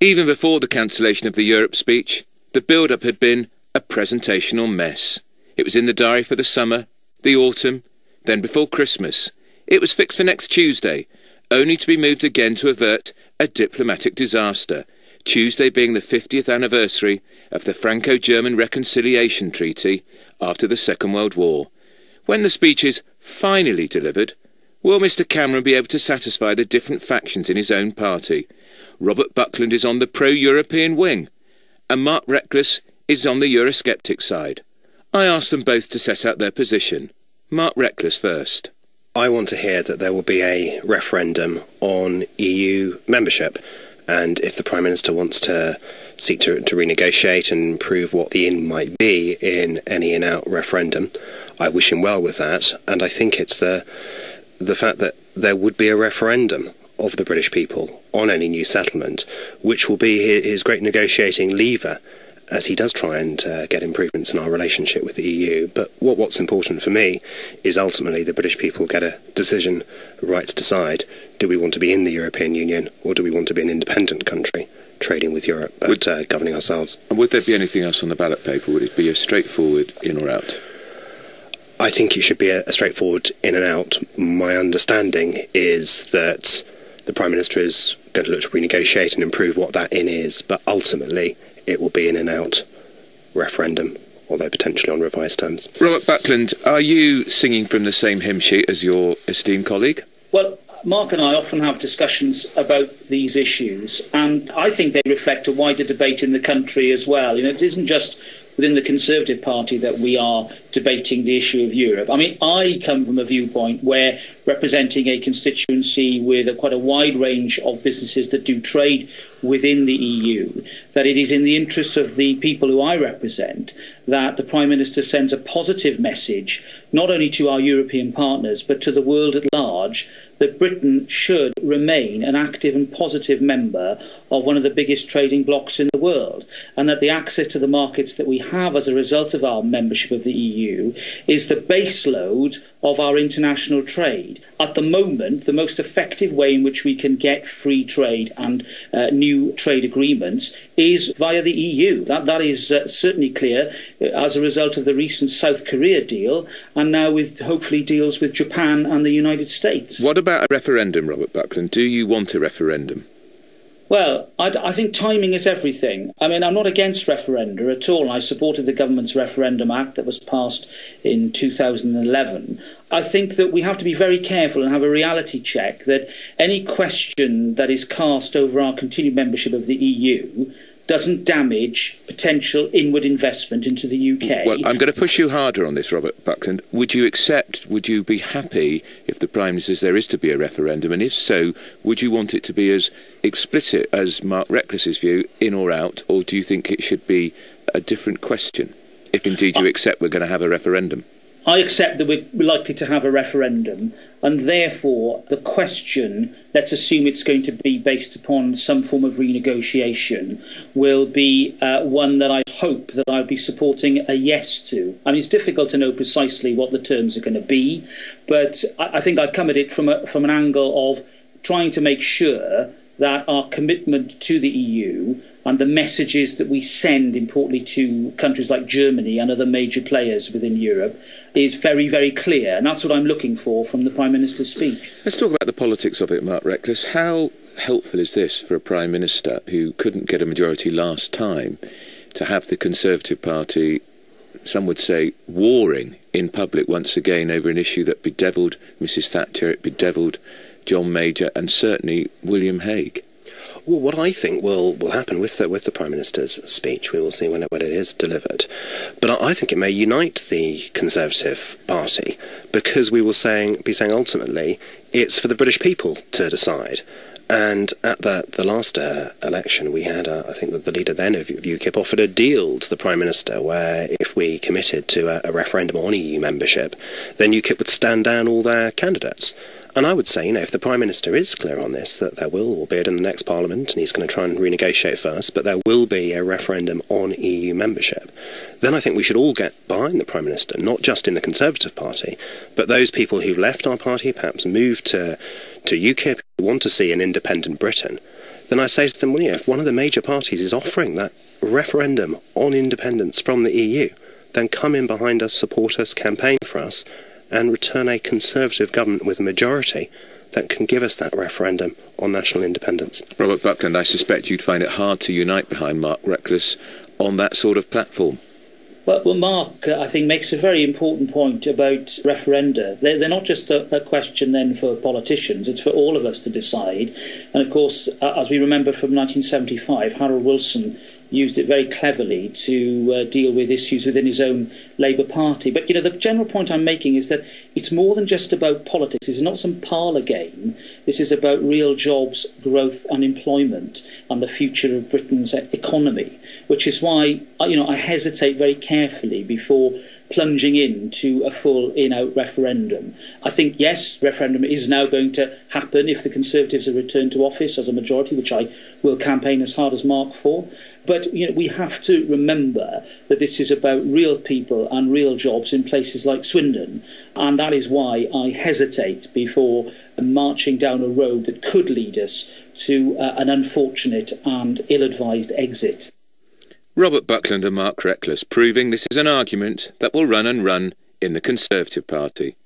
Even before the cancellation of the Europe speech, the build-up had been a presentational mess. It was in the diary for the summer, the autumn, then before Christmas. It was fixed for next Tuesday, only to be moved again to avert a diplomatic disaster, Tuesday being the 50th anniversary of the Franco-German Reconciliation Treaty after the Second World War. When the speech is finally delivered, will Mr Cameron be able to satisfy the different factions in his own party? Robert Buckland is on the pro-European wing, and Mark Reckless is on the Eurosceptic side. I asked them both to set out their position. Mark Reckless first. I want to hear that there will be a referendum on EU membership, and if the Prime Minister wants to seek to renegotiate and improve what the in might be in any in-out referendum, I wish him well with that, and I think it's the fact that there would be a referendum of the British people on any new settlement, which will be his great negotiating lever as he does try and get improvements in our relationship with the EU. But what's important for me is ultimately the British people get a decision, a right to decide, do we want to be in the European Union or do we want to be an independent country, trading with Europe but governing ourselves? And would there be anything else on the ballot paper? Would it be a straightforward in or out? I think it should be a straightforward in and out. My understanding is that the Prime Minister is going to look to renegotiate and improve what that in is, but ultimately it will be in and out referendum, although potentially on revised terms. Robert Buckland, are you singing from the same hymn sheet as your esteemed colleague? Well, Mark and I often have discussions about these issues, and I think they reflect a wider debate in the country as well. You know, it isn't just within the Conservative Party that we are debating the issue of Europe. I mean, I come from a viewpoint where, representing a constituency with quite a wide range of businesses that do trade within the EU, that it is in the interest of the people who I represent that the Prime Minister sends a positive message, not only to our European partners, but to the world at large, that Britain should remain an active and positive member of one of the biggest trading blocs in the world, and that the access to the markets that we have as a result of our membership of the EU is the base load of our international trade. At the moment, the most effective way in which we can get free trade and new trade agreements is via the EU. That is certainly clear as a result of the recent South Korea deal, and now with hopefully deals with Japan and the United States. What about a referendum, Robert Buckland? Do you want a referendum? Well, I think timing is everything. I mean, I'm not against referenda at all. I supported the government's Referendum Act that was passed in 2011. I think that we have to be very careful and have a reality check that any question that is cast over our continued membership of the EU doesn't damage potential inward investment into the UK. Well, I'm going to push you harder on this, Robert Buckland. Would you be happy if the Prime Minister says there is to be a referendum? And if so, would you want it to be as explicit as Mark Reckless's view, in or out, or do you think it should be a different question, if indeed you accept we're going to have a referendum? I accept that we're likely to have a referendum, and therefore the question, let's assume it's going to be based upon some form of renegotiation, will be one that I hope that I'll be supporting a yes to. I mean, it's difficult to know precisely what the terms are going to be, but I think I come at it from an angle of trying to make sure that our commitment to the EU and the messages that we send, importantly, to countries like Germany and other major players within Europe is very, very clear. And that's what I'm looking for from the Prime Minister's speech. Let's talk about the politics of it, Mark Reckless. How helpful is this for a Prime Minister who couldn't get a majority last time to have the Conservative Party, some would say, warring in public once again over an issue that bedevilled Mrs Thatcher, it bedevilled John Major and certainly William Hague? Well, what I think will happen with the Prime Minister's speech, we will see when it is delivered, but I think it may unite the Conservative Party, because we will be saying ultimately it's for the British people to decide. And at the last election, we had, I think that the leader then of UKIP offered a deal to the Prime Minister where if we committed to a referendum on EU membership, then UKIP would stand down all their candidates. And I would say, you know, if the Prime Minister is clear on this, that there will, albeit in the next Parliament, and he's going to try and renegotiate first, but there will be a referendum on EU membership, then I think we should all get behind the Prime Minister, not just in the Conservative Party, but those people who've left our party, perhaps moved to UKIP, who want to see an independent Britain, then I say to them, well, yeah, if one of the major parties is offering that referendum on independence from the EU, then come in behind us, support us, campaign for us, and return a Conservative government with a majority that can give us that referendum on national independence. Robert Buckland, I suspect you'd find it hard to unite behind Mark Reckless on that sort of platform. Well, Mark, I think, makes a very important point about referenda. They're not just a question then for politicians, it's for all of us to decide. And of course, as we remember from 1975, Harold Wilson used it very cleverly to deal with issues within his own Labour Party. But, the general point I'm making is that it's more than just about politics. It's not some parlour game. This is about real jobs, growth and employment and the future of Britain's economy, which is why, I hesitate very carefully before plunging into a full in-out referendum. I think, yes, referendum is now going to happen if the Conservatives are returned to office as a majority, which I will campaign as hard as Mark for. But we have to remember that this is about real people and real jobs in places like Swindon. And that is why I hesitate before marching down a road that could lead us to an unfortunate and ill-advised exit. Robert Buckland and Mark Reckless proving this is an argument that will run and run in the Conservative Party.